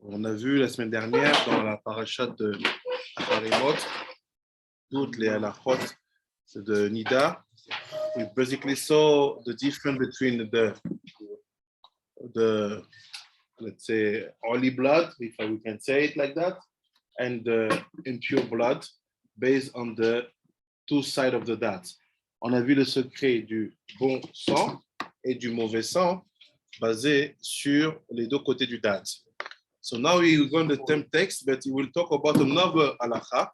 On a vu la semaine dernière dans la parasha de Aharei, toutes les halachot de Nida. We basically saw the difference between the let's say holy blood, if we can say it like that, and the impure blood based on the two sides of the dat. On a vu le secret du bon sang et du mauvais sang basé sur les deux côtés du dat. So now we go on the same text, but we will talk about another halacha,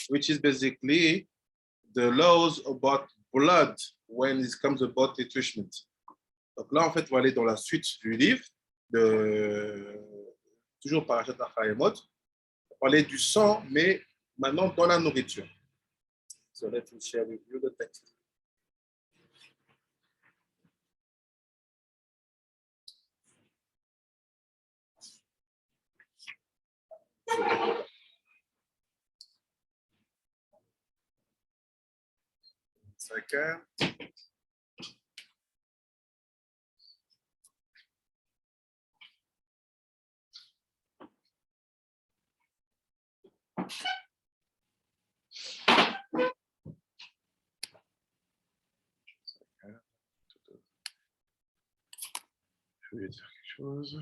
which is basically the laws about blood when it comes about nutrition. Donc là, en fait, on va aller dans la suite du livre, toujours parashat Aharei, parler du sang, mais maintenant dans la nourriture. So let me share with you the text. Second. Je vais dire quelque chose.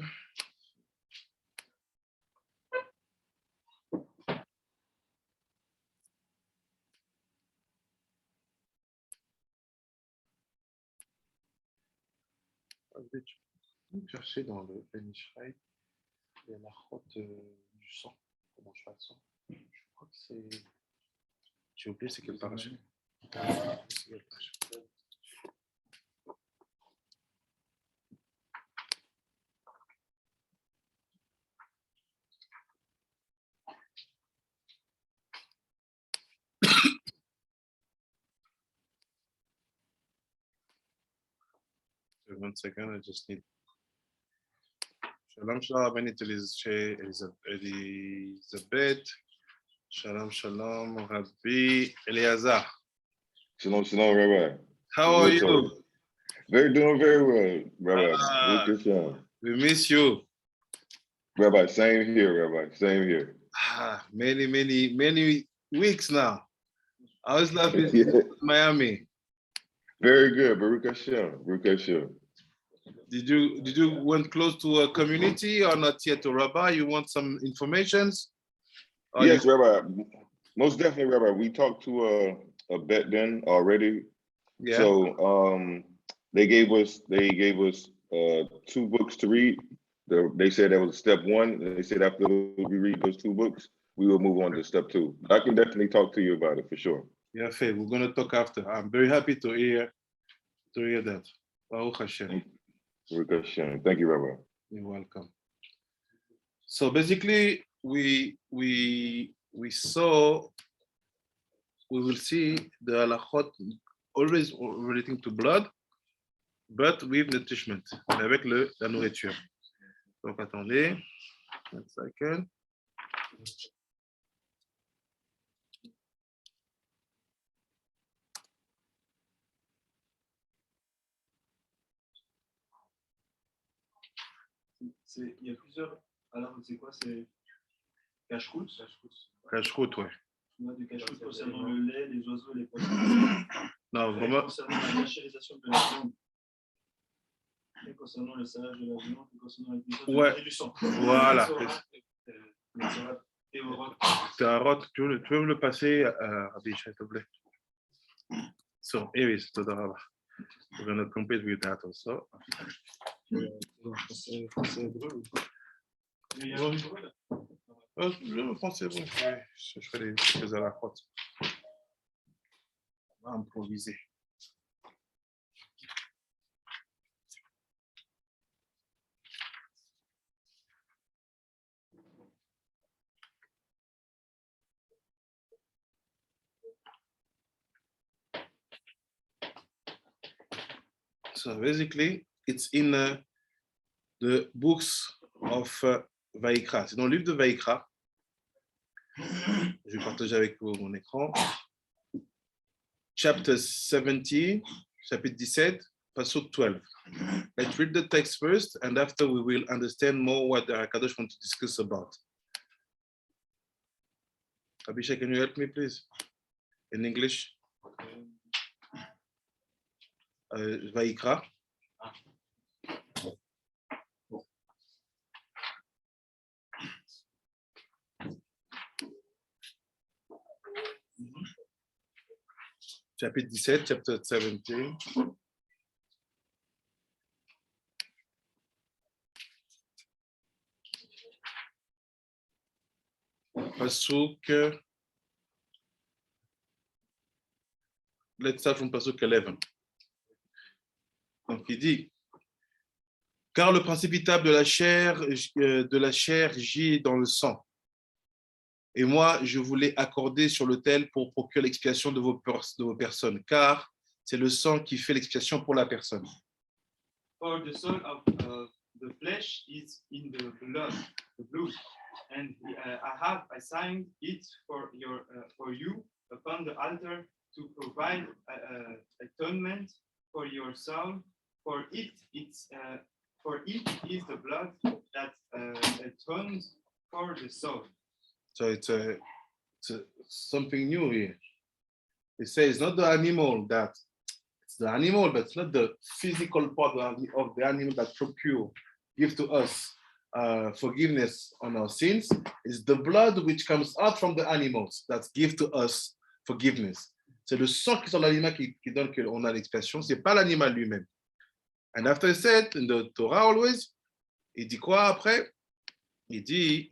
Je vais chercher dans le Benishraï la marcotte du sang. Comment je fais le sang? Je crois que c'est. J'ai oublié c'est quelle parasha. One second, I just need. Shalom, shalom, Benit Elizabeth. Shalom, shalom, Rabbi Eliezer. Shalom, shalom, Rabbi. How are you? Doing very well, Rabbi. We miss you. Rabbi, same here, Rabbi. Same here. Many weeks now. I was laughing in Miami. Very good, Baruch Hashem. Baruch Hashem. Did you went close to a community or not yet, to Rabbi? You want some informations? Yes, Rabbi. Most definitely, Rabbi. We talked to a bet then already. Yeah. So they gave us 2 books to read. They said that was step 1. They said after we read those 2 books, we will move on to step 2. I can definitely talk to you about it for sure. Yeah, Faith. We're gonna talk after. I'm very happy to hear that. Baruch Hashem. Baruch Hashem. Thank you, Rabbi. You're welcome. So basically, we will see the halachot always relating to blood, but with nutrition, avec la nourriture. Donc attendez, un second. Il y a plusieurs. Alors, c'est quoi? C'est cache-croûte? Cache-croûte, ouais. On a du cache-croûte concernant le lait, les oiseaux, les poissons. Non, vraiment. Concernant la cachérisation de la viande. Et concernant le salage de la viande, et concernant la cuisson du sang. Voilà. Théorot. Tu veux me le passer, Rabbi, s'il te plaît? So, here is Todarabah. We're going to complete with that also. Le français, bon, je ferai les à la côte. On va improviser. So basically, it's in the books of Vaikra. C'est dans le livre de Vaikra. Je vais partager avec vous mon écran. Chapter 17, chapitre 17, Pasuk 12. Let's read the text first, and after we will understand more what the HaKadosh wants to discuss about. Abhishek, can you help me, please? In English. Vaikra. Chapitre 17, chapter 17. Pasuk. Let's start from Pasuk 11. Donc il dit, car le principitable de la chair gît dans le sang. Et moi, je voulais accorder sur l'autel pour procurer l'expiation de vos personnes, car c'est le sang qui fait l'expiation pour la personne. For the soul of the flesh is in the blood, and I have assigned it for you upon the altar to provide atonement for your soul. For it is the blood that atones for the soul. So it's something new here. It says not the animal that it's the animal, but it's not the physical part of the animal that give to us forgiveness on our sins. It's the blood which comes out from the animals that give to us forgiveness. C'est le sang qui est sur l'animal qui donne qu'on a l'expiation. C'est pas l'animal lui-même. And after he said in the Torah always, il dit quoi après? Il dit,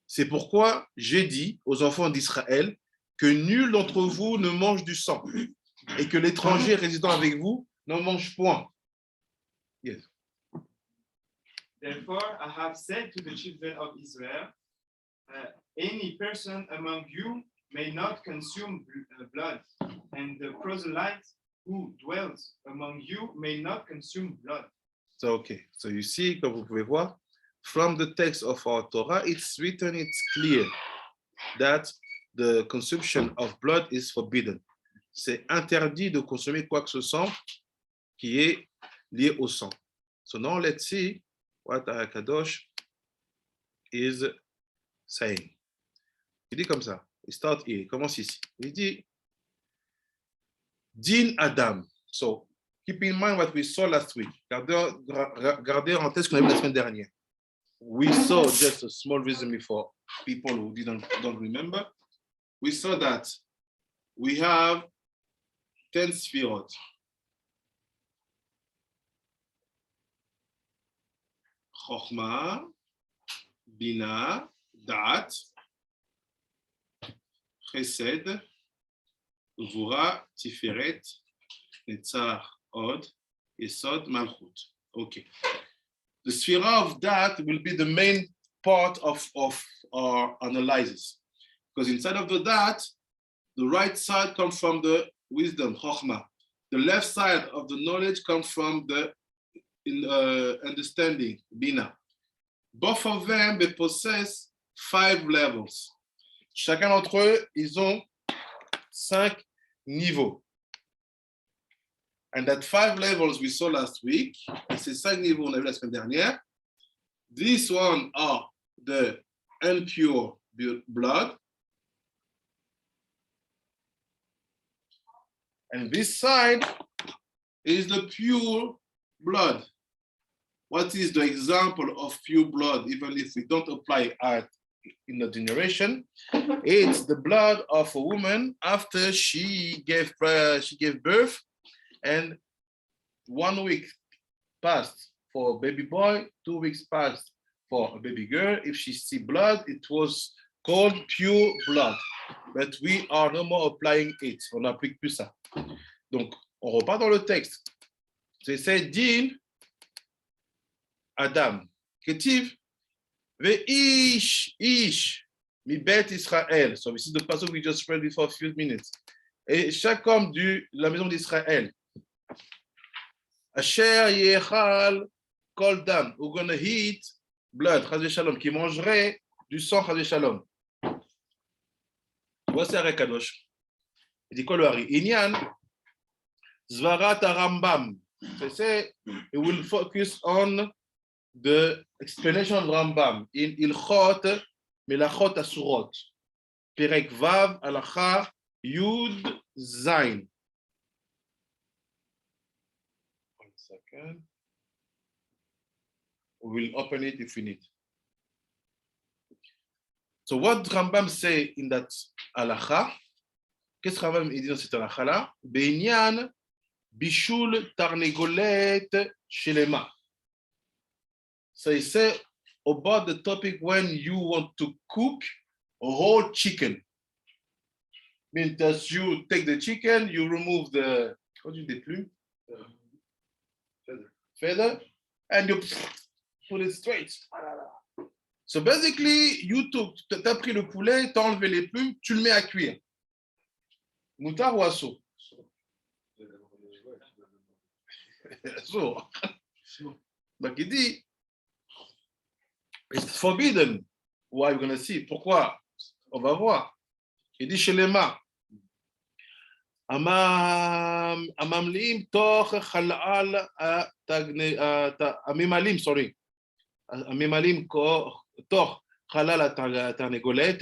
c'est pourquoi j'ai dit aux enfants d'Israël que nul d'entre vous ne mange du sang et que l'étranger résidant avec vous n'en mange point. Yes. Therefore, I have said to the children of Israel, any person among you may not consume blood, and the proselyte who dwells among you may not consume blood. So, okay. So you see, comme vous pouvez voir, from the text of our Torah, it's written, it's clear that the consumption of blood is forbidden. C'est interdit de consommer quoi que ce soit qui est lié au sang. So now let's see what HaKadosh is saying. Il dit comme ça. Il start here. Il commence ici. Il dit, Din Adam. So, keep in mind what we saw last week. Gardez en tête ce qu'on a vu la semaine dernière. We saw just a small resume for people who don't remember. We saw that we have 10 sfirot. Chochma, Bina, Dat, Chesed, Gvura, Tiferet, Netzar, Od, Sod, Malchut. Okay. The sphere of that will be the main part of our analysis. Because inside of the dat, the right side comes from the wisdom, Chochma. The left side of the knowledge comes from the understanding, Bina. Both of them, they possess 5 levels. Chacun d'entre eux, ils ont 5 niveaux. And that 5 levels we saw last week, et ces 5 niveaux on a vu la semaine dernière, these one are the impure blood, and this side is the pure blood. What is the example of pure blood, even if we don't apply it in the generation? It's the blood of a woman after she gave birth, and 1 week passed for a baby boy, 2 weeks passed for a baby girl. If she see blood, it was called pure blood. But we are no more applying it. On n'applique plus ça. Donc, on repart dans le texte. C'est Din Adam. Ketiv ve'ish ish mi bet Israël. So this is the passage we just read before a few minutes. Et chaque homme de la maison d'Israël. Asher yechal kol dam. We're going to eat blood, chas shalom, qui mangerait du sang, chas shalom. Voici Aharei Kadosh. Il dit quoi le Hari? Inyan, Zvarat Rambam. It will focus on the explanation of Rambam in Ilchot Melachot Asurot. Perek Vav Halacha Yud Zain. 1 second. We will open it if we need. So what Rambam say in that halacha? Qu'est-ce que Rambam dit dans cette halacha-là? Beinyan bishul tarnegolet shelema. So he say about the topic when you want to cook a whole chicken. Means that you take the chicken, you remove the feather, and you put it straight. So basically, you t'as pris le poulet, t'as enlevé les plumes, tu le mets à cuire. Moutard ou assaut? Assaut. Donc il dit, it's forbidden. Why? We're going to see. Pourquoi? On va voir. Il dit chez les mains. הממלאים תוך חלל הממלאים, sorry. הממלאים תוך חלל התרנגולת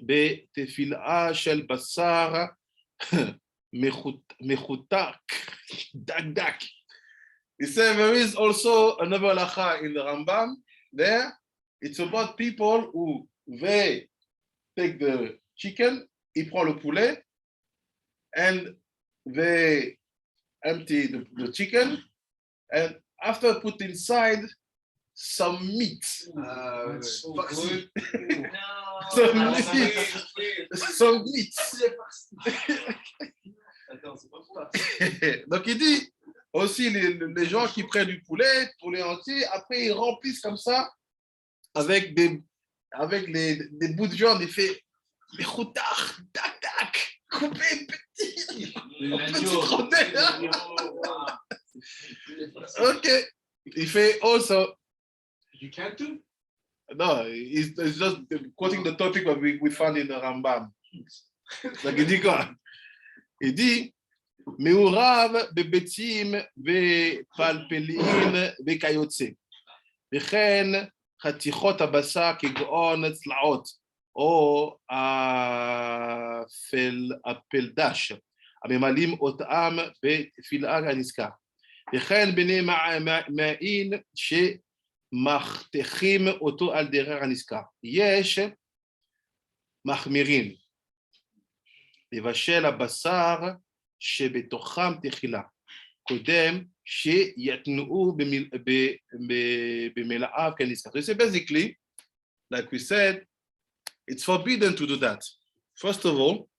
בתפילה של בשר מחותק, דק. He said there is also another halacha in the Rambam there. It's about people who they take the chicken, ils prennent le poulet, and they empty the chicken, and after put inside some meat. Some meat. Donc il dit aussi les gens qui prennent du poulet entier, après ils remplissent comme ça avec des bouts de viande, il fait les routard, tac, coupé petit, petite rondelle. Ok, il fait also. You can't do? No, it's just quoting the topic that we found in the Rambam. Donc il dit quoi? Il dit מעורב בביצים ופלפלים וכיוצא. וכן חתיכות הבשר כגון צלעות או הפלדש הממלאים אותם בתפילה הנזכר. וכן בני מעין שמחתכים אותו על דרך הנזכר. יש מחמירים לבשל הבשר שבתוכם תחילה, קודם שיתנאו במלאיו כנזכר. So basically, like we said, it's forbidden to do that. First of all,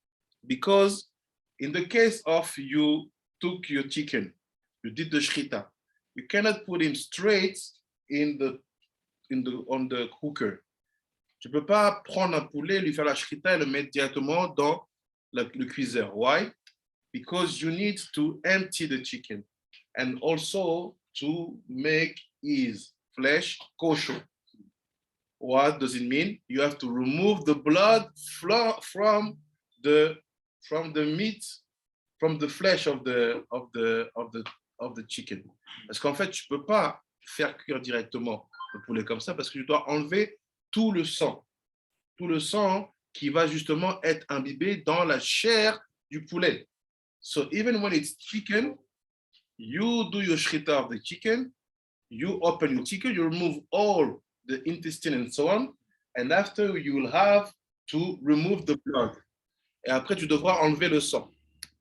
because in the case of you took your chicken, you did the shrita, you cannot put him straight on the cooker. Tu peux pas prendre un poulet, lui faire la shrita et le mettre directement dans le cuiseur. Why? Because you need to empty the chicken and also to make his flesh kosher. What does it mean? You have to remove the blood from the meat, from the flesh of the chicken. Parce qu'en fait, tu peux pas faire cuire directement le poulet comme ça parce que tu dois enlever tout le sang qui va justement être imbibé dans la chair du poulet. So even when it's chicken, you do your shrita of the chicken, you open your chicken, you remove all the intestine and so on, and after you will have to remove the blood. Et après, tu devras enlever le sang.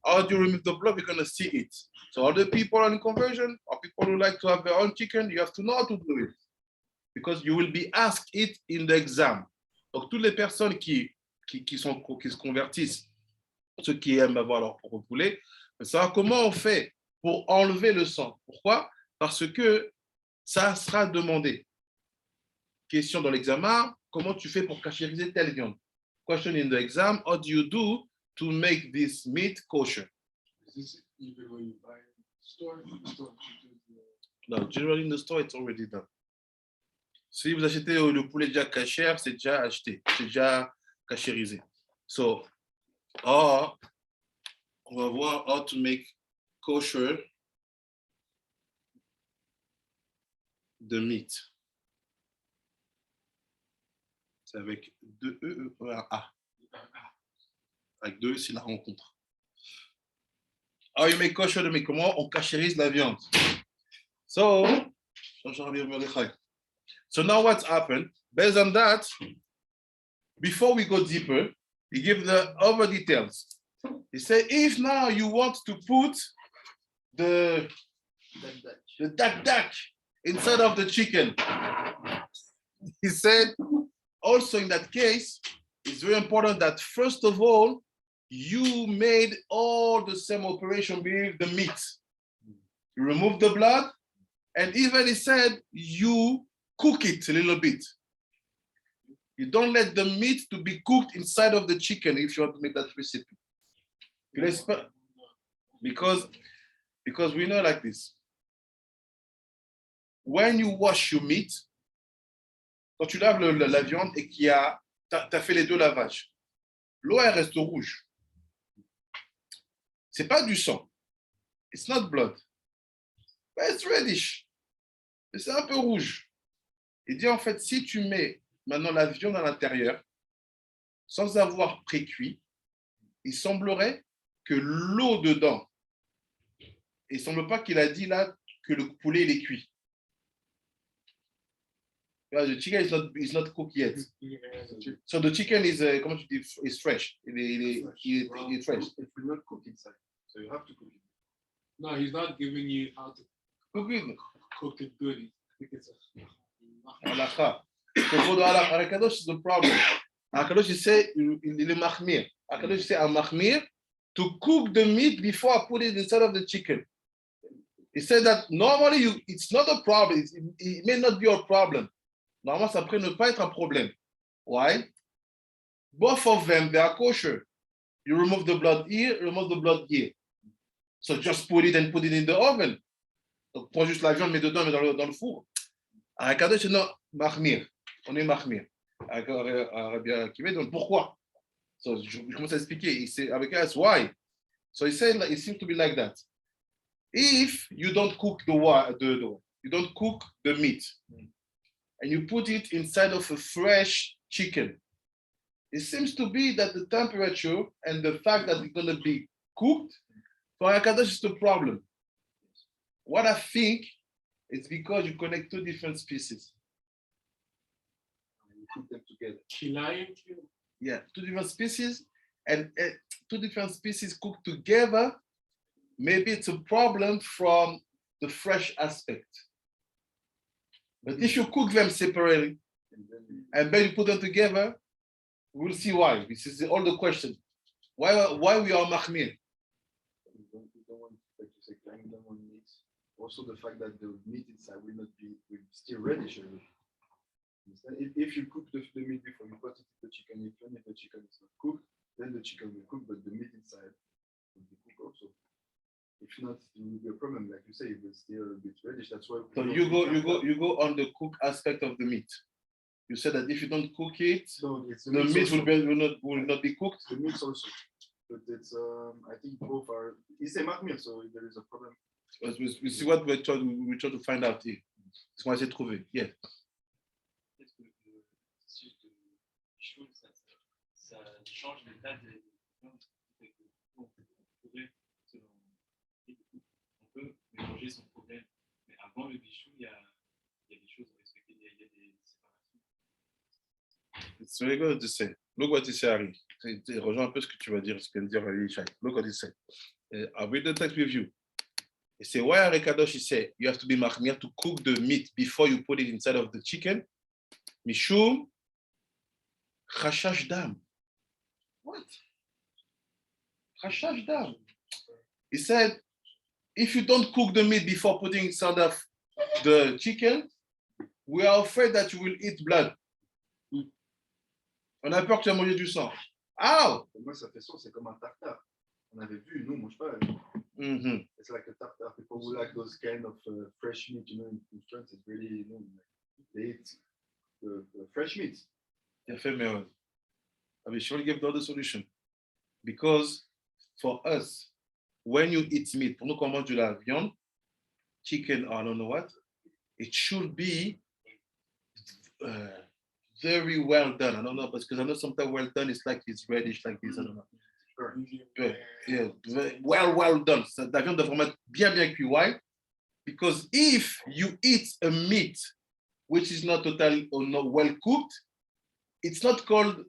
How do you remove the blood? We're going to see it. So all the people in conversion, or people who like to have their own chicken, you have to know how to do it. Because you will be asked it in the exam. Donc, toutes les personnes qui se convertissent, ceux qui aiment avoir leur propre poulet, savoir comment on fait pour enlever le sang. Pourquoi? Parce que ça sera demandé. Question dans l'examen, comment tu fais pour cachériser telle viande? Question in the exam, how do you do to make this meat kosher? Is this even when you buy it in the store? No, generally in the store, it's already done. Si vous achetez le poulet déjà kasher, c'est déjà acheté, c'est déjà cachérisé. So, on va voir how to make kosher de meat. C'est avec deux E, un A. Avec deux E, c'est la rencontre. How you make kosher de meat? Comment on cachérise la viande? So now what's happened? Based on that, before we go deeper, he gives the other details. He said, if now you want to put the dak inside of the chicken, he said, also in that case, it's very important that first of all, you made all the same operation with the meat. You remove the blood, and even he said, you cook it a little bit. You don't let the meat to be cooked inside of the chicken if you want to make that recipe. Because we know like this. When you wash your meat, quand tu laves la viande et qu'il y a, t'as fait les deux lavages, l'eau elle reste rouge. C'est pas du sang. It's not blood. But it's reddish. Et c'est un peu rouge. Il dit en fait, si tu mets maintenant la viande à l'intérieur, sans avoir pré-cuit, il semblerait que l'eau dedans, il ne semble pas qu'il a dit là que le poulet il est cuit. The chicken is not cooked yet. So the chicken is, comment tu dis, is fresh. Il est fresh. It will not cook inside, so you have to cook it. No, he's not giving you how to Cook it. cook it good. I think it's Arakadosh is the problem. Arakadosh, he say, il est mahmir. Arakadosh say, I'm mahmir to cook the meat before I put it inside of the chicken. He said that normally it's not a problem. It may not be a problem. Normalement, ça pourrait ne pas être un problème. Why? Both of them, they are kosher. You remove the blood here, remove the blood here. So just put it and put it in the oven. Donc, prends juste la viande, mets dedans, mets dans le four. Arakadosh, c'est non, mahmir. On est mahmir. Donc, pourquoi? So, je commence à expliquer. Avec us, why? So he said, it seems to be like that. If you don't cook you don't cook the meat, and you put it inside of a fresh chicken, it seems to be that the temperature and the fact that it's going to be cooked, for Hakadosh is the problem. What I think is because you connect two different species. You cook them together. Yeah, two different species, and two different species cooked together. Maybe it's a problem from the fresh aspect. But if you cook them separately and then you put them together, we'll see why. This is all the question. Why we are mahmir? You don't want, like you say, cutting them on meat. Also, the fact that the meat inside will still reddish. If you cook the meat before you put it in the chicken, if the chicken is not cooked, then the chicken will cook, but the meat inside will be cooked also. If not, it will be a problem. Like you say, it will still a bit reddish. That's why. So you go on the cook aspect of the meat. You said that if you don't cook it, so the meat will not be cooked. The meat also, but it's I think both are. It's a mahmir, so there is a problem. We see what we try to find out here. Ce qu'on essaie de trouver. Yeah. Peut-être que le processus de chaud, ça change l'état des viandes. On pourrait, selon on peut mélanger son problème. Mais avant le bichou, il y a des choses à respecter, il y a des séparations. It's very good to say. Look what he said, Harry. Rejoins un peu ce que tu vas dire, ce que vient de dire Yishai. Look what he said. I'll read the text with you. He said, why Arekadosh he said you have to be machmir to cook the meat before you put it inside of the chicken? Mishum chashash dam. What? Chashash dam. He said, if you don't cook the meat before putting inside of the chicken, we are afraid that you will eat blood. On a peur que tu vas manger du sang. How? Pour moi, ça fait sens. C'est comme un tartare. On avait vu, nous, on mange pas. Mm-hmm. It's like a tartare. People who like those kind of fresh meat, in France, it's really, they eat fresh meat. I will surely give the other solution. Because for us, when you eat meat, pour nous qu'on mange de la viande, chicken or I don't know what, it should be very well done. I don't know, because I know sometimes well done is like it's reddish like this. I don't know. Yeah, well done. So, la viande doit vraiment être bien cuit. Why? Because if you eat a meat which is not totally or not well cooked, it's not called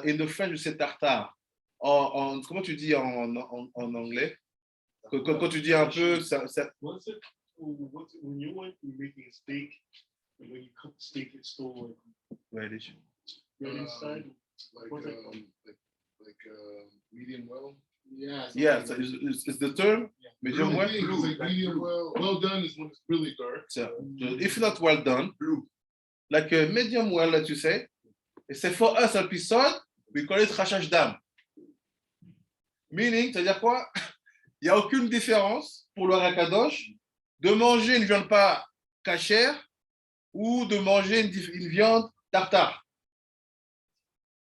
in the French, c'est tartare. Comment tu dis en anglais? Quand tu dis un peu, When you want to make a steak, when you cook steak, it's still reddish. inside. Medium well. Yeah. So it's the term medium well. Medium well done is when it's really dark. So if not well done, like a medium well that you say, c'est for us episode, we call it rachage d'âme. Meaning, c'est-à-dire quoi? Il n'y a aucune différence pour le Rakadosh de manger une viande pas cachère ou de manger une viande tartare.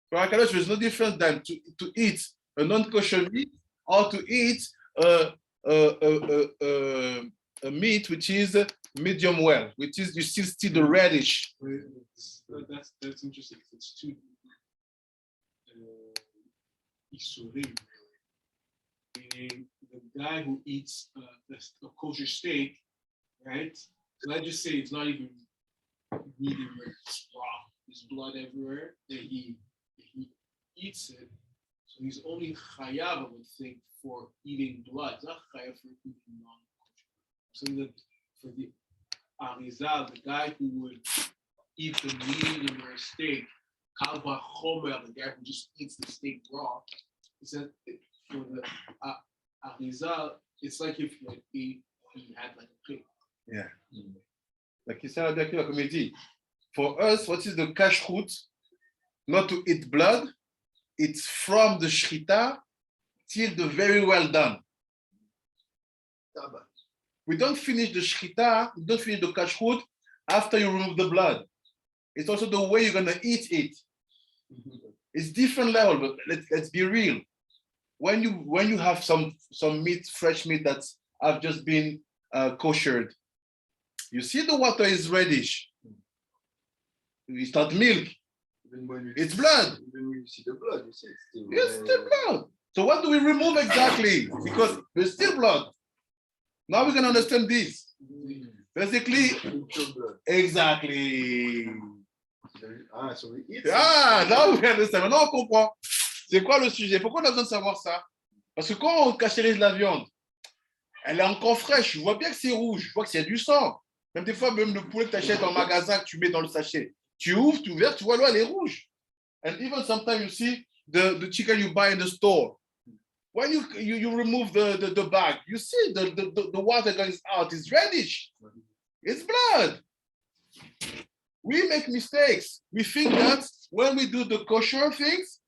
For Rakadosh, there's no difference than to eat a non-kosher meat or to eat a meat which is medium well, which is you still see the reddish. That's interesting. It's two Isurim, meaning the guy who eats a kosher steak, right? So let's just say it's not even medium rare, it's raw. There's blood everywhere. That he eats it. So he's only chayav, I would think, for eating blood. It's not chayav for eating non-kosher. So that for the Arizal, the guy who would eat the medium rare steak, Kal Vachomer, the guy who just eats the steak raw, he said for the Arizal, it's like if he had like a pig. Yeah. Like he said, comme il dit, for us, what is the kashrut? Not to eat blood, it's from the shrita till the very well done. We don't finish the shrita, we don't finish the kashrut after you remove the blood. It's also the way you're gonna eat it. It's different level, but let's be real. When you have some meat, fresh meat that's have just been koshered, you see the water is reddish. It's not milk. It's blood. Even when you see the blood, you see it's still It's still blood. So what do we remove exactly? Because there's still blood. Now we're gonna understand this. Basically, exactly. So we eat. Now we understand. Maintenant on comprend. C'est quoi le sujet? Pourquoi on a besoin de savoir ça? Parce que quand on cachérise la viande, elle est encore fraîche. Je vois bien que c'est rouge. Je vois qu'il y a du sang. Même des fois, même le poulet que tu achètes en magasin, que tu mets dans le sachet, tu ouvres, tu ouvres, tu vois l'eau, elle est rouge. And even sometimes you see the chicken you buy in the store. When you remove the bag, you see the water goes out. It's reddish. It's blood. We make mistakes. We think that when we do the kosher things,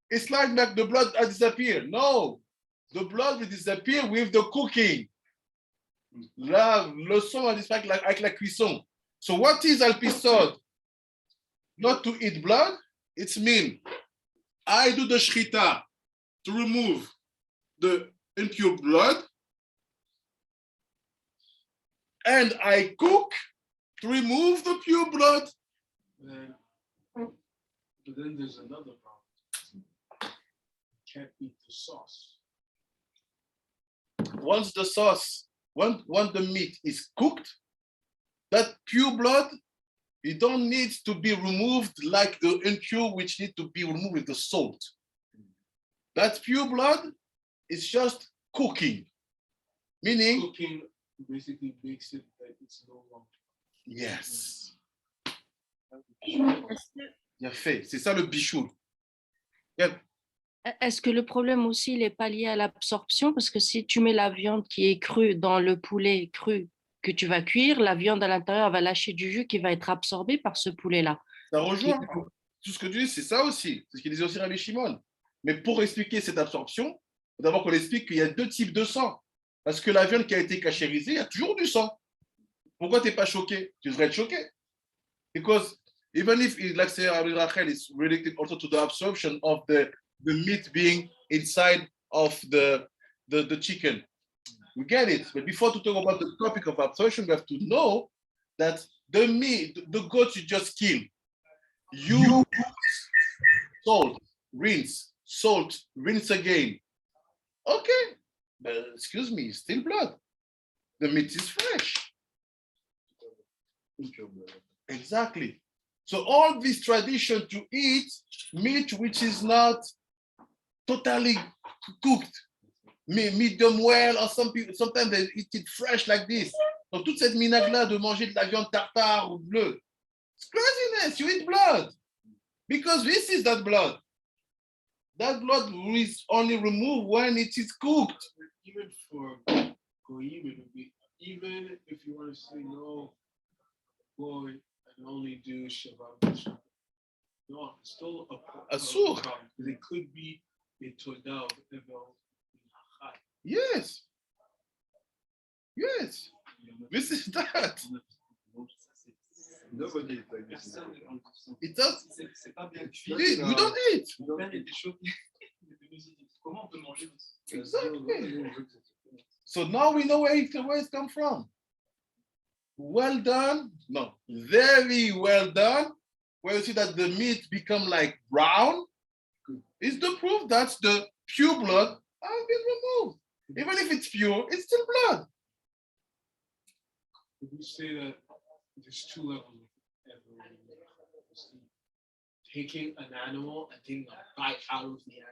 it's like the blood has disappeared. No, the blood will disappear with the cooking. Le sang va disparaître avec la cuisson. So what is alpisod? Not to eat blood, it's mean. I do the shrita to remove the impure blood, and I cook to remove the pure blood. But then there's another problem. You can't eat the sauce. Once the sauce, when the meat is cooked, that pure blood, it don't need to be removed like the impure, which need to be removed with the salt. That pure blood is just cooking, meaning Cooking basically makes it that it's no longer. yes. Bien fait, c'est ça le bichou. Est-ce que le problème aussi n'est pas lié à l'absorption? Parce que si tu mets la viande qui est crue dans le poulet cru que tu vas cuire, la viande à l'intérieur va lâcher du jus qui va être absorbé par ce poulet-là. Ça rejoint tout ce que tu dis, c'est ça aussi. C'est ce qu'il disait aussi Rabbi Shimon. Mais pour expliquer cette absorption, il faut d'abord qu'on explique qu'il y a deux types de sang. Parce que la viande qui a été cachérisée, il y a toujours du sang. Pourquoi tu n'es pas choqué? Tu devrais être choqué. Because even if, like say, Rabbi Rachel is related also to the absorption of the meat being inside of the chicken. We get it. But before to talk about the topic of absorption, we have to know that the meat, the goat you just killed, you salt, rinse again. Okay, but excuse me, still blood. The meat is fresh. Exactly. So all this tradition to eat meat which is not totally cooked, medium well, or some people sometimes they eat it fresh like this. Donc toute cette minage-là de manger de la viande tartare ou bleue, it's craziness. You eat blood because this is that blood. That blood is only removed when it is cooked. Even for goyim, it would be, even if you want to say no, boy, and only do Shabbat. No, it's still a Asur. problem, because it could be a todah of Evel. Yes. Yes. This is that. Nobody is like this. It does. C'est pas bien cuit. We don't eat. Le pain était chaud. Comment on peut manger ça? Exactly. So now we know where it comes from. Well done. No, very well done. Where you see that the meat become like brown, is the proof that the pure blood has been removed. Even if it's pure, it's still blood. Would you say that there's two levels of Evel? Taking an animal and taking a bite out of the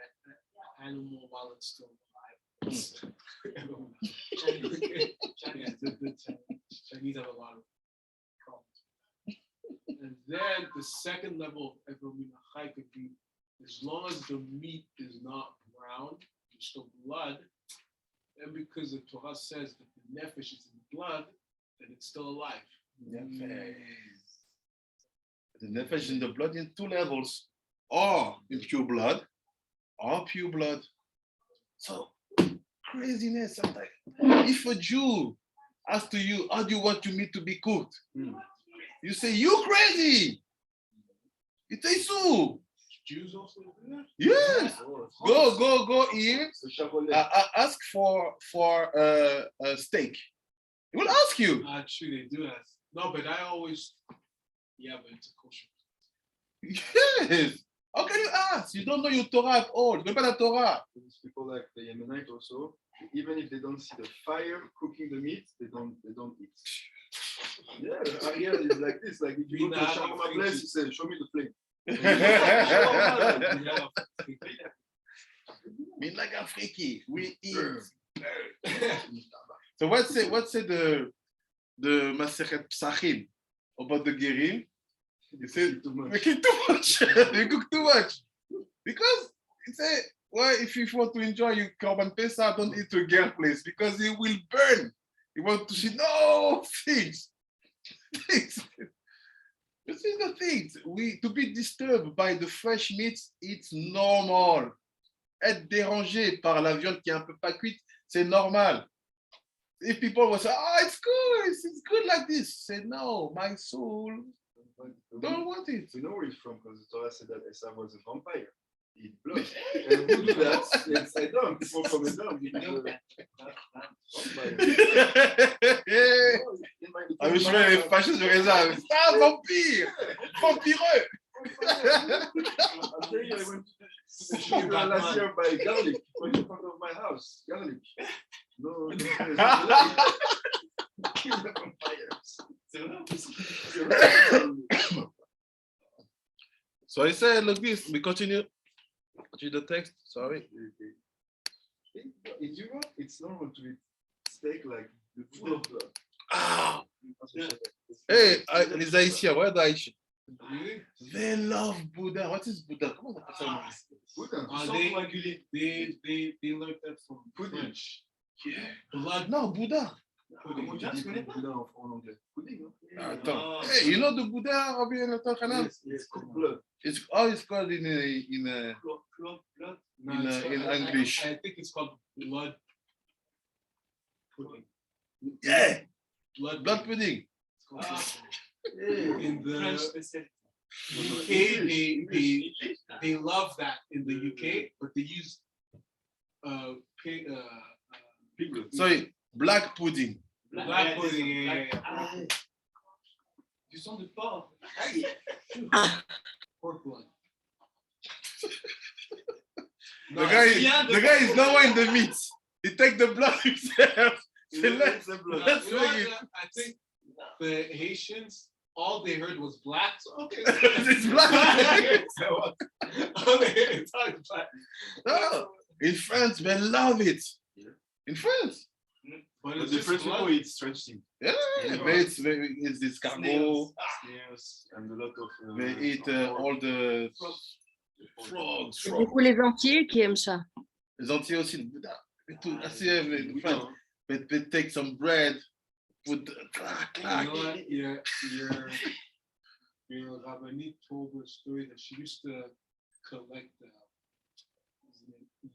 animal while it's still alive. The Chinese have a lot of problems. And then the second level of Evel Minachai could be, as long as the meat is not brown, it's still blood, and because the Torah says that the nefesh is in blood, then it's still alive. The nefesh in the blood in two levels, or in pure blood, or pure blood. So craziness sometimes. If a Jew asks to you, how do you want your meat to be cooked? You say, you crazy. It's Isur. Jews also do that? Yes. Go in. Ask for a steak. He will ask you. True, they do that. No, but I always, but it's a kosher. Yes. How can you ask? You don't know your Torah at all. You don't know the Torah. These people like the Yemenite also, even if they don't see the fire cooking the meat, they don't eat. Yeah, Ariel is like this. Like if you go to a shawarma place, he says, "Show me the flame." Me like a freaky. We eat. So what's the Masechet Psachim about the Gerim? You said we eat too much. We cook too much because it say, well, if you want to enjoy your Korban Pesach, don't eat to a girl place because it will burn. You want to see no things. This is the thing. To be disturbed by the fresh meats, it's normal. Être dérangé par la viande qui est un peu pas cuite, c'est normal. If people will say, oh, it's good like this. Say, no, my soul don't want it. We know where he's from because the Torah said that Esau was a vampire. He eat blood. And who do that? It's Edom. People from Edom. Ah, mais je vais les fâcher sur les âmes. C'est un vampire! Vampireux! I'll tell you, I went to the shop last year by garlic. Right in front of my house. Garlic. No. So I said, look this, we continue the text, sorry. In Europe, it's normal to eat steak like full of blood. Ah! Hey, les Haïtiens, where are the Haïtiens? They love Buddha. What is Buddha? Comment on appelle ça? Buddha. They learned that from French. Yeah. Blood. No, Buddha. Comment tu dis Buddha en anglais? Pudding, non? Attends. Hey, you know the Buddha, Rabbi Natan Hanan? It's cooked blood. It's called in English. I think it's called blood pudding. Yeah. Blood Pudding. In the UK, they love that in the UK, but they use Sorry, Black pudding. Black pudding, yeah. Ah, du sang de porc. Pork blood. The guy is nowhere in the meat. He take the blood himself. Let's You know make it. what? I think the Haitians, all they heard was black. So okay. It's black. All they heard was black. No, in France, they love it. In France. But But it's the just French blood. people eat strange things. Yeah, but it's this cargo. Snails and a lot of. They eat all the frogs. C'est beaucoup les Antillais qui aiment ça. Les Antillais aussi. They take some bread, put clack, You clack. know what? Your Rabbani told her a story that she used to collect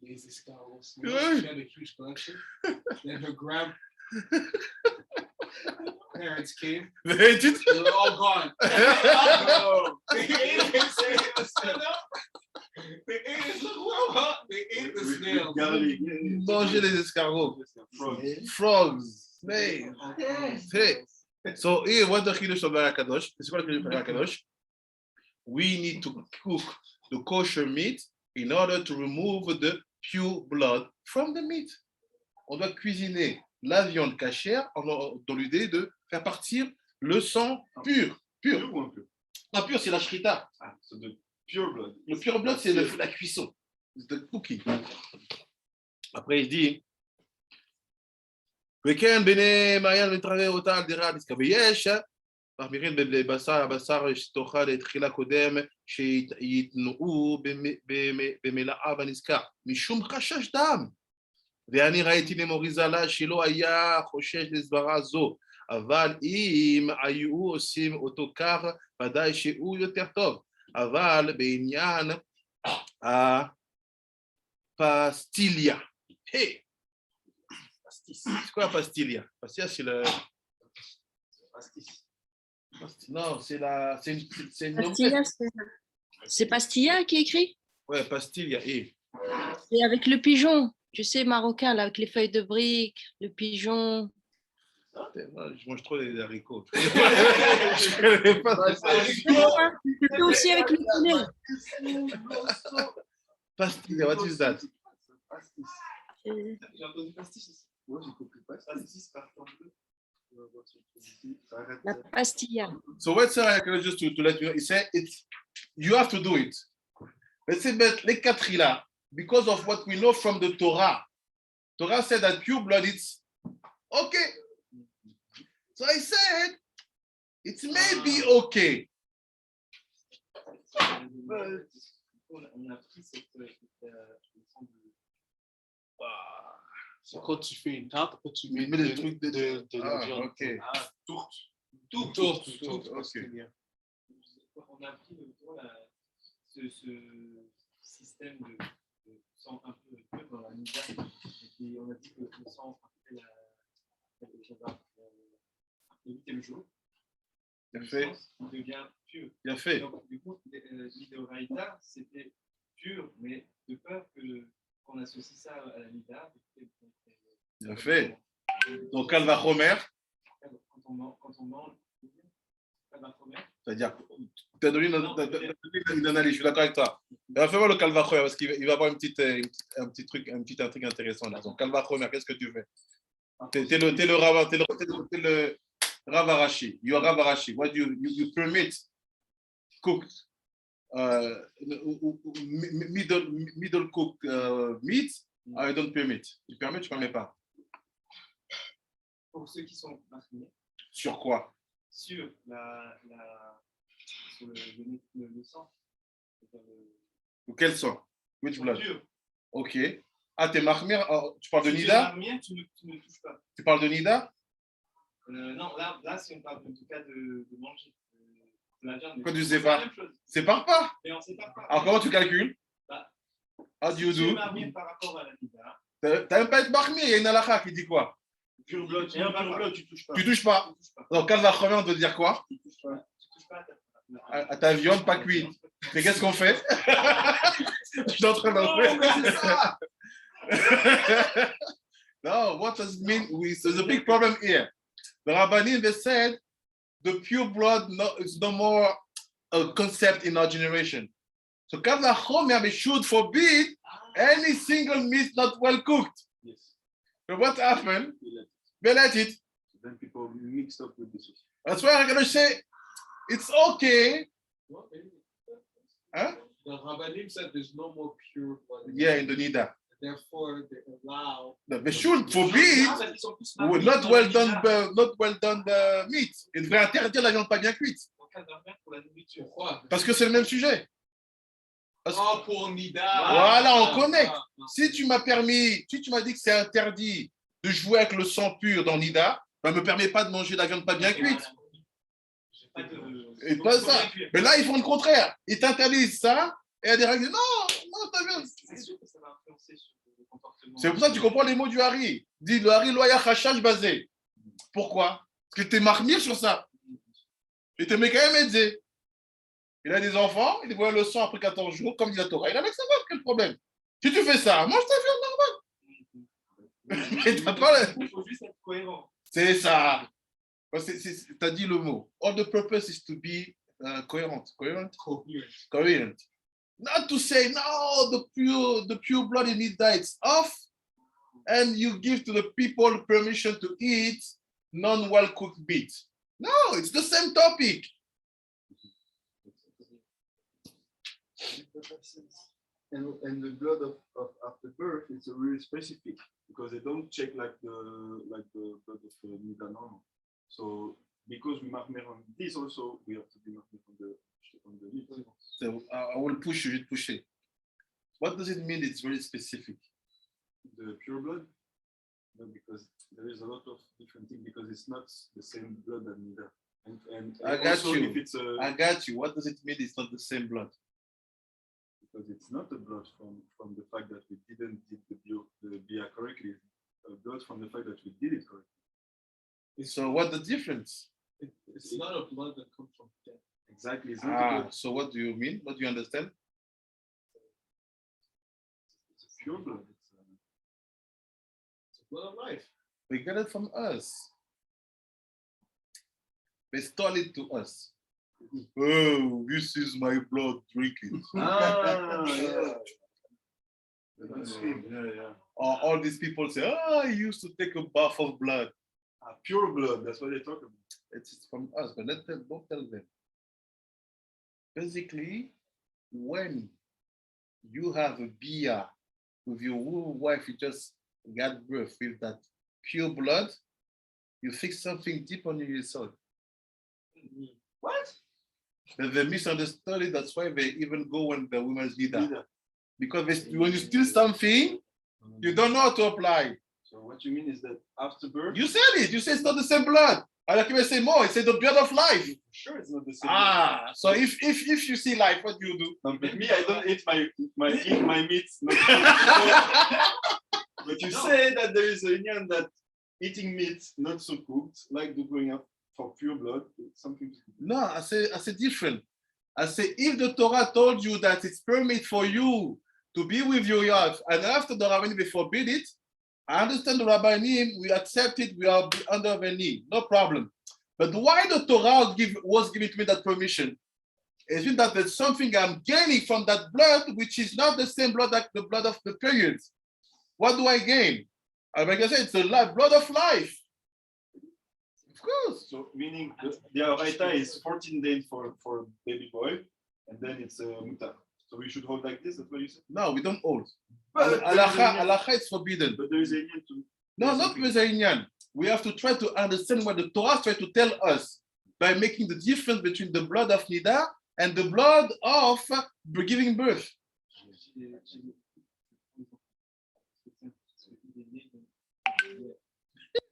les escargots. You know, she had a huge collection. Then her grandparents came. They ate it. They were all gone. No. They ate it. They ate it. Look, well, they ate the snails. Manger les escargots. Frogs. Frogs. Snakes. Hey. So here, what the Chidush of Barakadosh? C'est quoi le Chidush of Barakadosh? We need to cook the kosher meat in order to remove the pure blood from the meat. On doit cuisiner la viande cachère dans l'idée de faire partir le sang pur. Pur. Pure ou impure? Non, pur, c'est la shrita. Ah, so the pure blood. Le pure blood, c'est la cuisson. C'est le cooking. Après, il dit וכן בני מעיין מתראה אותה על דירה עסקה ויש מחמירים בבשר שתאכל לתחילה קודם שיתנועו במלאה בנזכר משום חשש דם ואני ראיתי למוריזה לה שלא היה חושש לסברה זו אבל אם היו עושים אותו כך ודאי שהוא יותר טוב אבל בעניין הפסטיליה C'est quoi la pastilla? Pastilla, c'est le. Non, c'est la. C'est une Pastilla, c'est Pastilla qui est écrit? Ouais, pastilla. Et. C'est avec le pigeon, tu sais, marocain, là, avec les feuilles de briques, le pigeon. Je mange trop des haricots. Je connais pas ça. C'était aussi avec le poulet. Pastilla, what is that? J'ai entendu pastis aussi. Moi, j'ai compris pas. Pastis par exemple. La pastilla. So what's just to let you know, he said it's you have to do it. Let's say but les quatre là, because of what we know from the Torah. Torah said that pure blood it's okay. So I said it may be okay. On a pris cette C'est quand tu fais une tarte, après tu Mais mets des trucs de la ah, viande. ok. Tourte. Tourte, ok. on a pris ce système de sang un peu pur dans la nida et puis on a dit que le sang après le 8e jour Bien fait. il devient pur. Bien fait. Donc du coup l'Idoraïta c'était pur mais de peur qu'on associe ça à la nida. Bien fait. Donc Kalva Homer, Quand on mange Kalva Homer. c'est-à-dire, tu as donné une analyse, je suis d'accord avec toi. Fais-moi le Kalva Homer parce qu'il va y avoir un petit truc intéressant là. Donc Kalva Homer, qu'est-ce que tu fais? T'es le Rav Arashi. You are Rav Arashi. What you permit cooked middle cooked meat? I don't permit. Tu permets, tu permets pas. Pour ceux qui sont marqués Sur quoi? sur sur le sang. Ou quel sang? Which blood? Pur. Ok. Ah, t'es marmire. Tu parles de Si tu es Nida? marmien, tu ne touches pas. Tu parles de Nida? Non, là, si on parle en tout cas de manger de la viande. Quoi, tu c'est sépares? la même chose. Sépare pas. Mais on ne sépare pas. Alors, comment tu calcules? Bah, How do you si tu es do? marmien par rapport à la nida, T'as même pas être marmir. Il y a une halakha qui dit quoi? Pure blood, Et un pure papa. blood, tu touches pas. Tu touches pas. tu touches pas. Donc, quand la première, on doit dire quoi? Tu touches pas À ta viande pas cuite. Mais qu'est-ce qu'on fait? Je suis en train d'en faire. No, what does it mean? There's a big problem here. The Rabbanim, they said the pure blood is no more a concept in our generation. So Kal Vachomer, we should forbid any single meat not well cooked. Yes. So what happened? We let it. They let it. Then people mixed up with this. That's why I'm gonna say it's okay. Huh? The Rabbanim said there's no more pure blood. Yeah, in the Nida. Therefore, they allow. They should forbid not well done meat. Ils devraient interdire la viande pas bien cuite. Pourquoi? Parce que c'est le même sujet. Oh, pour Nida. Voilà, on connecte. Si tu m'as dit que c'est interdit de jouer avec le sang pur dans Nida, ne me permet pas de manger la viande pas bien cuite. Et pas ça. Mais là, ils font le contraire. Ils t'interdisent ça et il y a des règles. Non, ta viande. C'est sûr que ça va influencer sur le comportement. C'est pour ça que tu comprends les mots du Hari. Dis le Hari loya chachash basé. Pourquoi? Parce que tu es marmire sur ça. Et tu mets quand même aider. Il a des enfants, il voit le sang après 14 jours, comme dit la Torah. Il a avec sa femme, quel problème? Si tu fais ça, mange ta viande normale. Mais t'as pas Il faut juste être cohérent. C'est ça. Tu as dit le mot. All the purpose is to be coherent. Coherent. Not to say, no, the pure blood in it it's off, and you give to the people permission to eat non-well-cooked meat. No, it's the same topic. And the blood of after birth is really specific because they don't check like the blood of Nida normal. So because we mark on this also, we have to be marking on the meat. So I will push you, push it. What does it mean? It's very specific. The pure blood, no, because there is a lot of different things because it's not the same blood that Nida. And I got also you. If it's I got you. What does it mean? It's not the same blood. Because it's not the blood from the fact that we didn't did the bia correctly. Blood from the fact that we did it correctly. So what's the difference? It's not a blood that comes from death. Exactly. It's not So what do you mean? What do you understand? it's a pure blood. It's a blood of life. We get it from us. They stole it to us. Oh, this is my blood, drink it. Yeah. Or all these people say, I used to take a bath of blood. Pure blood, that's what they talk about. It's from us, but don't tell them. Basically, when you have a beer with your wife, you just got birth with that pure blood, you fix something deep on your soul. What? They misunderstood it. That's why they even go when the women's leader. Because when you steal something, you don't know how to apply. So what you mean is that after birth? You said it. You said it's not the same blood. I like you say more. It said the blood of life. Sure, it's not the same. So if you see life, what do you do? No, but me, I don't eat my meat. But you say that there is a union that eating meat not so cooked, like the going up for pure blood, it's something. No, I say different. I say if the Torah told you that it's permit for you to be with your wife, and after the Rabbanim they forbid it, I understand the Rabbanim, we accept it, we are under the knee, no problem. But why the Torah was giving to me that permission? It's mean that there's something I'm gaining from that blood, which is not the same blood like the blood of the period. What do I gain? Like I said, it's the blood of life. Of course. So meaning the Aharei is 14 days for baby boy, and then it's mutar. So we should hold like this. That's what you said. No, we don't hold. But Alacha is forbidden. But there is a union to. No, not with a union. We have to try to understand what the Torah tries to tell us by making the difference between the blood of Nida and the blood of giving birth.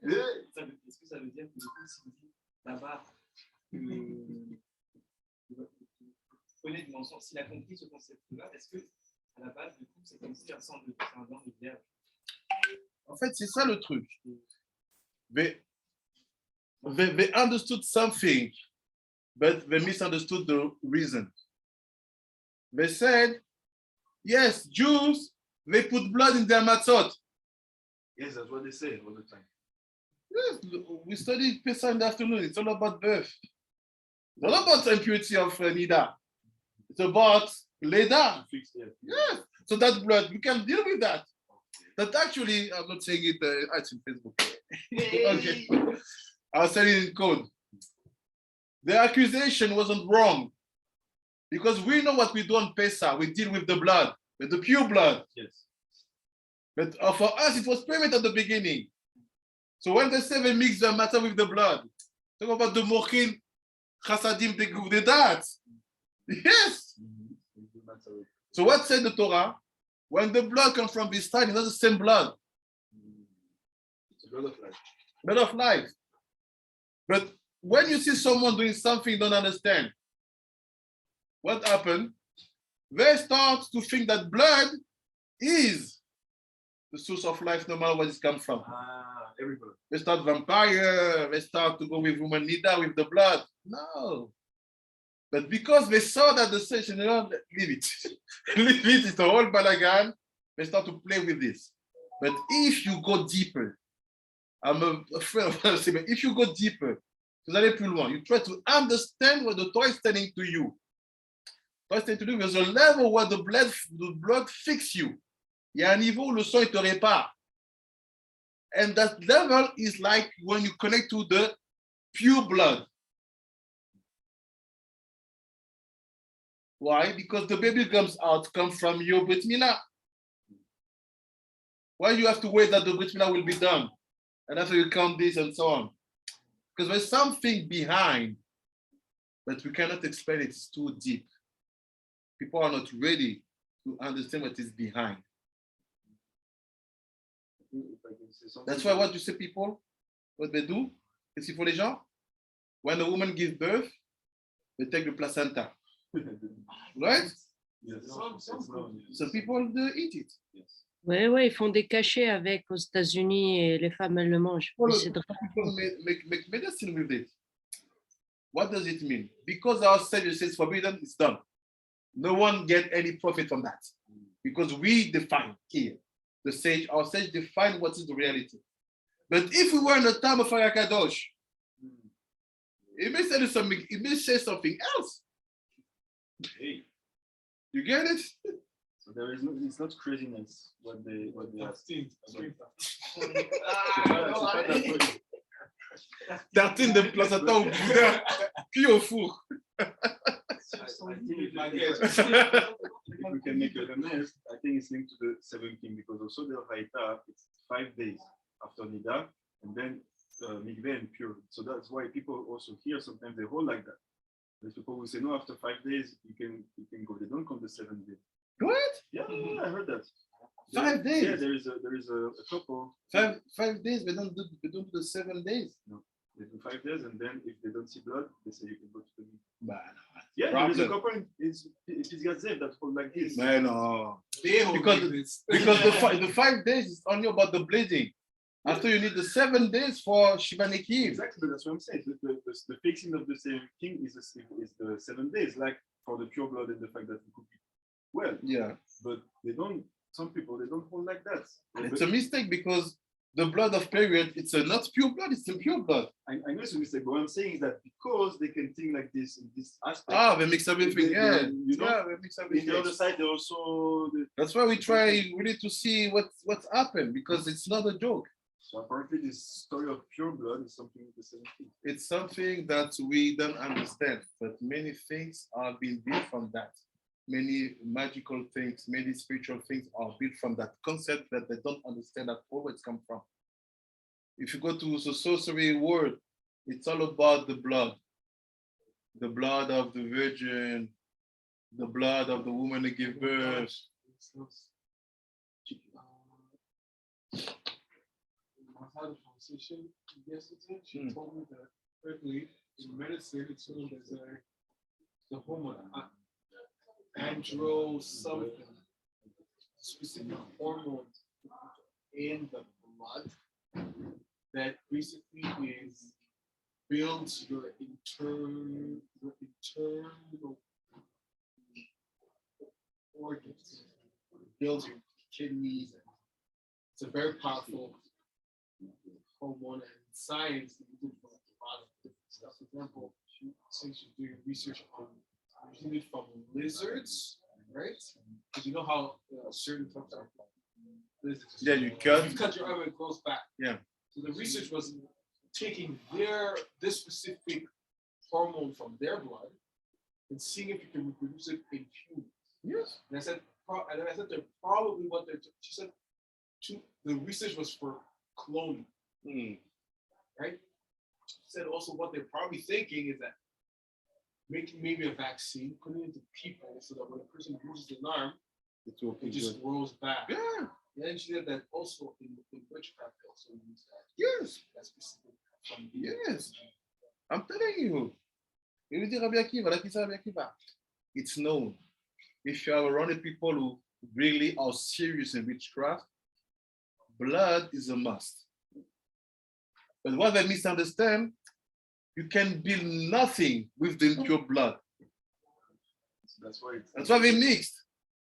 Est-ce que ça veut dire que du coup, si vous dites là-bas, prenez dimension, s'il a compris ce concept-là, est-ce que à la base, du coup, c'est comme si un sang de vierge? En fait, c'est ça le truc. They understood something, but they misunderstood the reason. They said, yes, Jews, they put blood in their matzot. Yes, that's what they say all the time. Yes, we studied Pesach in the afternoon. It's all about birth. It's not about impurity of Nida. It's about Leda. Fixed, yeah. Yes. So that blood, we can deal with that. That actually, I'm not saying it, it's in Facebook. Okay. I'll say it in code. The accusation wasn't wrong because we know what we do on Pesach. We deal with the blood, with the pure blood. Yes. But for us, it was permitted at the beginning. So when they say they mix the matter with the blood, talk about the mochin chasadim de that. Yes. So what said the Torah? When the blood comes from this side, it's not the same blood. It's a blood of life. Blood of life. But when you see someone doing something you don't understand, what happened? They start to think that blood is the source of life, no matter where it comes from. Everybody. They start vampire, they start to go with woman nida, with the blood. No. But because they saw that the session, you know, leave it. Leave it, it's a whole balagan. They start to play with this. But if you go deeper, I'm afraid of what I say, but if you go deeper, vous allez plus loin, you try to understand what the Torah is telling to you. Torah is telling to you, there's a level where the blood fixes you. Il y a un niveau où le sang te répare. And that level is like when you connect to the pure blood. Why? Because the baby comes from your Brit Milah. Why you have to wait that the Brit Milah will be done? And after you count this and so on. Because there's something behind, but we cannot explain it. It's too deep. People are not ready to understand what is behind. That's why what you say people, what they do, qu'est-ce qu'ils font les gens? When a woman gives birth, they take the placenta. Right? Yes. So people they eat it. Yes. Ouais, ouais, ils font des cachets avec aux États-Unis et les femmes, elles le mangent. Well, C'est drôle. people make medicine with it. What does it mean? Because our Savior says forbidden, it's done. No one get any profit from that. Because we define here. Our sage define what is the reality. But if we were in the time of Kadosh, it may say something, it may say something else. Hey. You get it? So there is no, it's not craziness what they have. 13 de placenta au boudin, puis au four. If we can make a remark, I think it's linked to the 17 because also the Haita, it's 5 days after Nida and then Mikveh and pure. So that's why people also here sometimes they hold like that. There's people who say no, after 5 days you can go. They don't come the 7th day. What? Yeah, I heard that. 5 days? Yeah, there is a couple. 5 days, they don't do the 7 days. No, they do 5 days, and then if they don't see blood, they say you can go to the meeting. Bah, Yeah, problem. there is a couple it's Gazev that hold like this. no. They hold Because- like this. Because the 5 days is only about the bleeding. After you need the 7 days for Shiva Nekiv. Exactly, that's what I'm saying. The fixing of the same thing is the 7 days, like for the pure blood and the fact that we cook it well. Yeah. But they don't. Some people they don't hold like that. It's a mistake because the blood of period, it's not pure blood, it's impure blood. I know it's a mistake, but what I'm saying is that because they can think like this in this aspect. They mix everything. They- Yeah. you know, Yeah, they mix In everything. the other side, they also. That's why we try really to see what's happened because it's not a joke. So apparently, this story of pure blood is something the same thing. It's something that we don't understand, but many things are being built from that. Many magical things, many spiritual things are built from that concept that they don't understand at all where it's come from. If you go to the sorcery world, it's all about the blood of the virgin, the blood of the woman that gave birth. I had a conversation yesterday. She told me that currently in medicine it's known as the hormone andro something, specific hormone in the blood that basically builds your internal organs, builds your kidneys. It's a very powerful hormone and science, they did a lot of different stuff. For example, since you're doing research on using it from lizards, right? Because you know how certain types of lizards. Yeah, you cut. You cut your arm and it grows back. Yeah. So the research was taking this specific hormone from their blood and seeing if you can reproduce it in humans. Yes. And I said, they're probably what they're. She said, the research was for cloning, right? She said also what they're probably thinking is that making maybe a vaccine, putting it into people so that when a person loses an arm, It will it just grows back. Yeah. And then she said that also in witchcraft, they also use that. Yes. That specific. Yes. I'm telling you. Il veut dire Rabbi Akiva, like it's Rabbi Akiva. It's known. If you are around people who really are serious in witchcraft, blood is a must. But what they misunderstand, you can build nothing with the impure blood. That's why they mixed.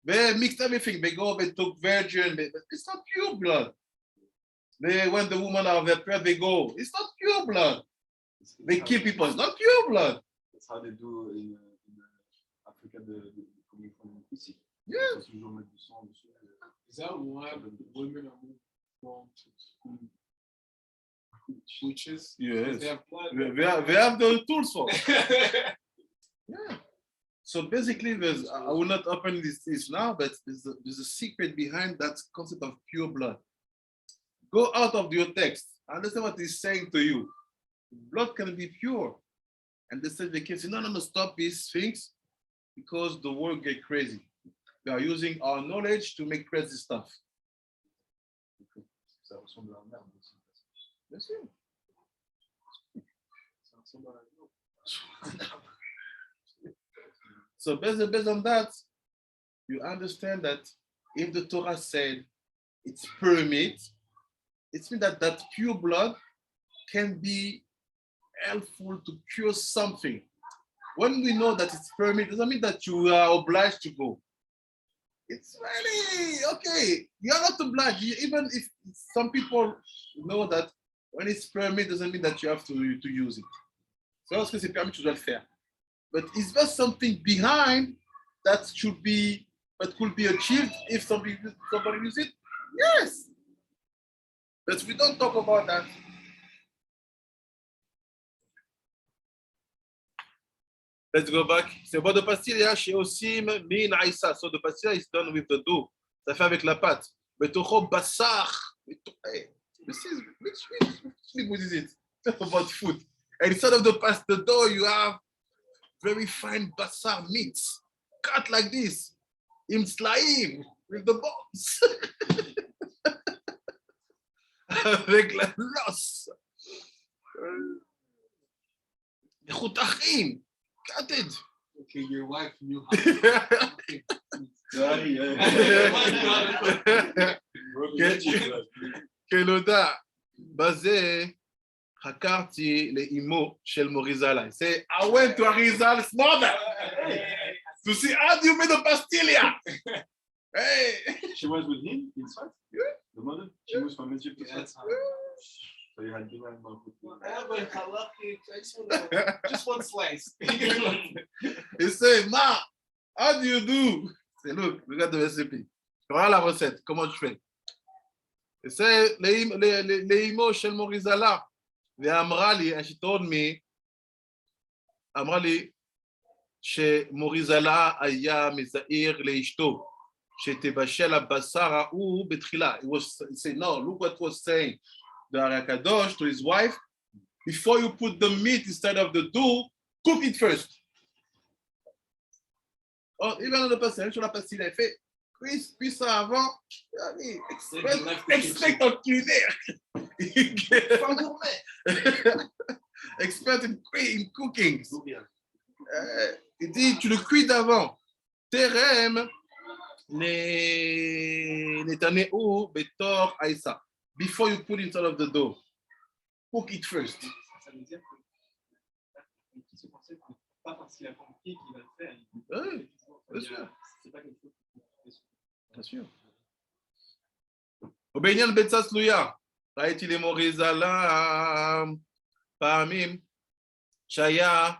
They mixed everything. They took virgin, but it's not pure blood. When the woman are their prayer, they go, it's not pure blood. They kill people, it's not pure blood. That's how they do in Africa, coming from ici. Yes. Is that why the women are moving from to witches? Yes. They have blood. They have the tools for it. Yeah. So basically, I will not open this now, but there's a secret behind that concept of pure blood. Go out of your text. Understand what he's saying to you. Blood can be pure. And they said they can say, no, stop these things because the world get crazy. We are using our knowledge to make crazy stuff. Ça ressemble à un arbre aussi. Bien sûr. Ça ressemble à un arbre. So based on that, you understand that if the Torah said it's permit, it means that pure blood can be helpful to cure something. When we know that it's permit, doesn't mean that you are obliged to go. It's really okay. You are not obliged. Even if some people know that when it's permit, doesn't mean that you have to use it. So lorsque c'est permis, tu dois le faire. But is there something behind that could be achieved if somebody uses it? Yes. But we don't talk about that. Let's go back. C'est bon de pastilla chez Osim min aïssa. So the pastilla is done with the dough. Ça fait avec la pâte. Betocho basar. Which is it? About food. And instead of the dough, you have very fine basar meats, cut like this, im slaim, with the bones. Avec la l'os. Chutachim, gutted. Okay, your wife knew how. כנודע, בזה חקרתי לאמו של מוריזלה. Say, I went to Arizal's mother to see how do you make the pastilla. Hey. She was with him inside? Yeah. The mother? She was from Egypt. Yeah, So you had dinner and just one slice. He said, Ma, how do you do? Say, look at the recipe. Voilà la recette. Comment tu fais? He said, לאמו של מוריזלה. ואמרה לי, and she told me, אמרה לי, שמוריזלה היה מזהיר לאשתו, שתבשל הבשר ההוא בתחילה. He was saying, no, look what was saying. The Aharei Kadosh to his wife, before you put the meat inside of the dough, cook it first. Oh, il va dans le passage sur la pastille, il fait cuis ça avant. Expert en culinaire. Expert in cooking. Il dit, tu le cuis d'avant. Terem netaneu betor aïssa. Before you put it inside of the dough, cook it first. Ça veut dire que ce concept n'est pas parce qu'il a compris qu'il va le faire. Oui, bien sûr. C'est pas quelque chose Bien sûr. Obénian Betsas Louya. ראיתי למורי זלם פעמים שהיה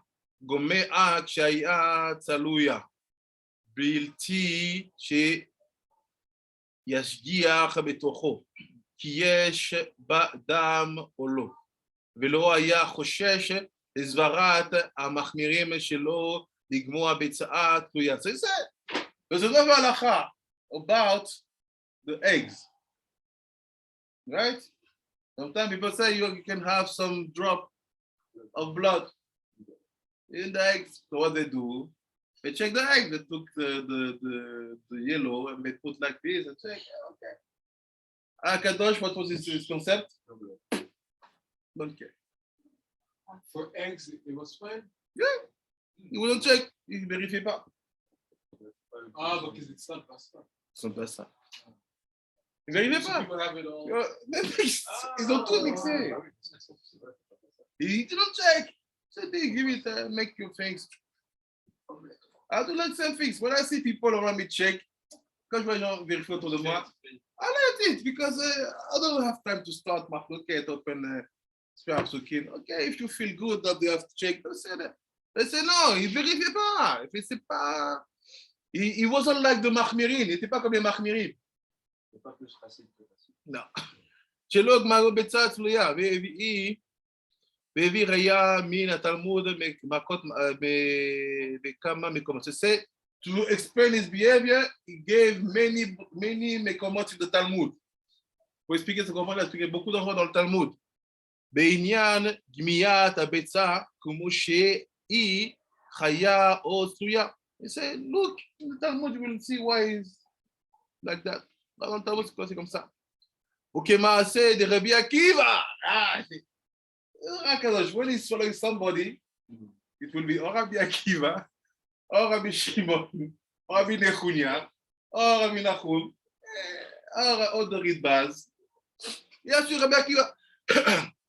גומע כשהיה צלויה, בלתי שישגיח בתוכו, כי יש בה דם או לא, ולא היה חושש לסברת המחמירים שלו לגמוע ביצה תלויה. There's another halacha about the eggs, right? Sometimes people say you can have some drop of blood in the eggs. So what they do, they check the egg. They took the yellow and they put like this and check. Okay. Kadosh, what was his concept? Don't care. For eggs, it was fine. Yeah. He wouldn't check. Il ne vérifie pas. Ah, because it's not pasta. Ils sont pas ça. Ils ne vérifient pas. People have it all. Ils ont tout mixé. Ils don't check. So they give it, make your things. I do like some things. When I see people around me check, quand je vois les gens vérifier autour de moi, I let it because I don't have time to start my locket open spare sukin. Okay, if you feel good that they have to check, they say no, il ne vérifie pas. C'est pas. He wasn't like the Mahmirin. Il n'était pas comme les Mahmirin. C'est pas plus facile que facile. Non. Chelog Maro Betsa Tluya, Vevi Raya Min Talmud Makot Bekama Mekomot. C'est to explain his behavior, he gave many Mekomot in the Talmud. Pour expliquer ce qu'on va expliquer beaucoup d'enfants dans le Talmud. Beinian Gmiyat Abetsa Kumushe I Chaya O Tluya. He said, look, in the Talmud you will see why he's like that. Dans le Talmud, c'est comme ça. Ok, Maaseh de Rabbi Akiva. When he's swallowing somebody, it will be or Rabbi Akiva, or Rabbi Shimon, or Rabbi Nechunya, or Rabbi Nachum, or other Ridbaz. Yes, Rabbi Akiva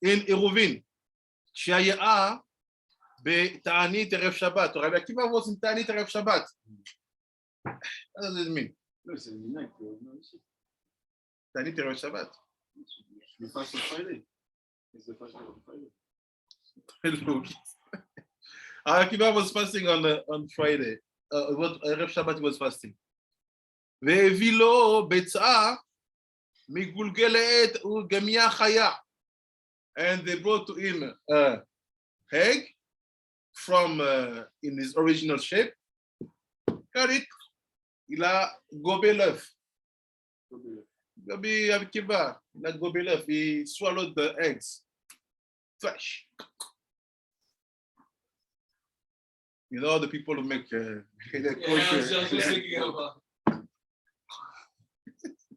in Eruvin, Shaya בתענית ערב שבת. Rabbi Akiva was in תענית ערב שבת. What does it mean? No, c'est le midnight. Aussi. תענית ערב שבת. Le fast on Friday. It's the fast on Friday. Rabbi Akiva was fasting on Friday. ערב שבת he was fasting. והביא לו ביצה מגולגלת וגמיה חיה. And they brought to him a egg from in his original shape. Got it. Il a gobé l'œuf. Rabbi Akiva, il a gobé l'œuf. He swallowed the eggs. Fresh. You know the people who make Yeah, I was just thinking about.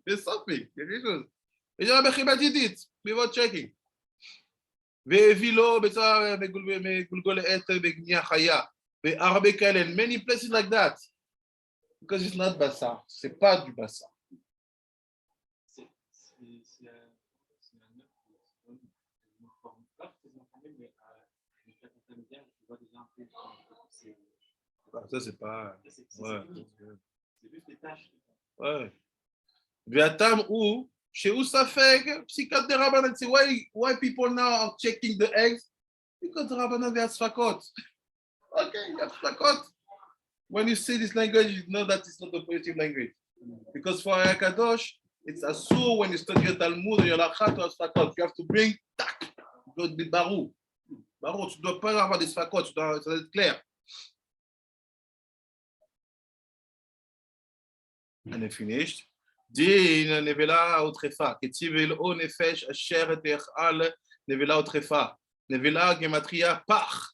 There's something. Et j'ai Rabbi Akiva did it without checking. והביא לו בצע מגולגולת בגמיה חיה, והרבה כאלה, many places like that, because it's not basa, c'est pas du basa. Ça c'est pas. Ouais. C'est juste des tâches. Ouais. והטעם הוא שהוא ספק פסיקת דרבנן. See why people now are checking the eggs? Because דרבנן they have ספקות. Okay, you have ספקות. When you see this language, you know that it's not the positive language. Because for Kadosh, it's asur when you study the Talmud or your Lachat to have ספקות. You have to bring tak. You dois be barou. Barou, tu dois pas avoir des ספקות, ça doit être clair. And I finished. דין נבלה או טרפה, כציבל או נפש אשר תאכל נבלה או טרפה. נבלה גמטריה פח,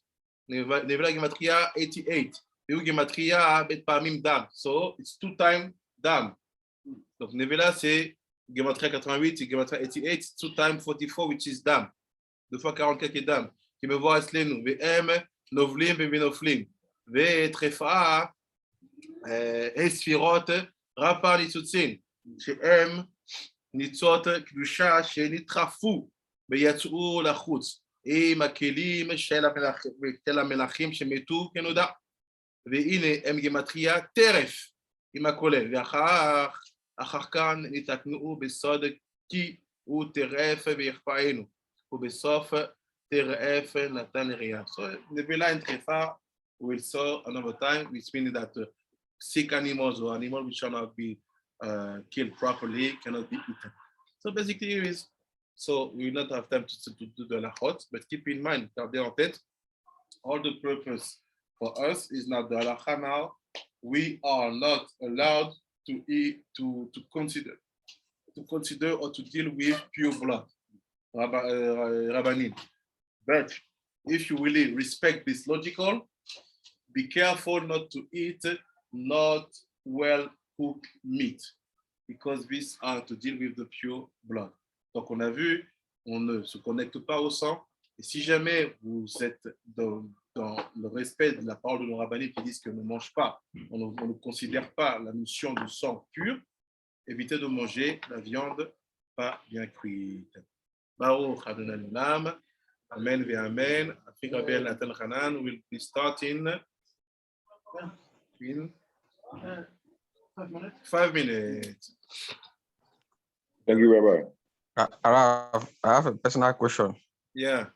נבלה גמטריה 88, והוא גמטריה בית פעמים דם. So it's 2 times דם. Donc נבלה c'est גמטריה 88, c'est גמטריה 88, 2 times 44 which is דם. 2 fois 44 דם. כי מבוא אצלנו, והם נובלים ונופלים. וטרפה ספירות רפה ניצוצין. שהם ניצות קדושה שנדחפו ויצאו לחוץ עם הכלים של המלכים שמתו כנודע, והנה הם גמטריה טרף עם הכולל, ואחר כאן נתקנו בסוד כי הוא טרף ויכפאנו, ובסוף טרף נתן לראייה. So the Vela in Trefa will saw another time, which means that sick animals or animals which cannot be killed properly cannot be eaten. So basically, so we will not have time to do the halachot, but keep in mind, gardez en tête, all the purpose for us is not the halacha now. We are not allowed to eat, to consider or to deal with pure blood, rabbanim. But if you really respect this logical, be careful not to eat not well cooked meat, because these are to deal with the pure blood. Donc on a vu, on ne se connecte pas au sang. Et si jamais vous êtes dans le respect de la parole de nos rabbinés qui disent qu'on ne mange pas, on ne considère pas la notion de sang pur, évitez de manger la viande pas bien cuite. Baruch Adonai Olam, Amen ve Amen. Afik Rabbi Natan Hanan will be starting in 5 minutes. Thank you, Rabbi. I have a personal question. Yeah.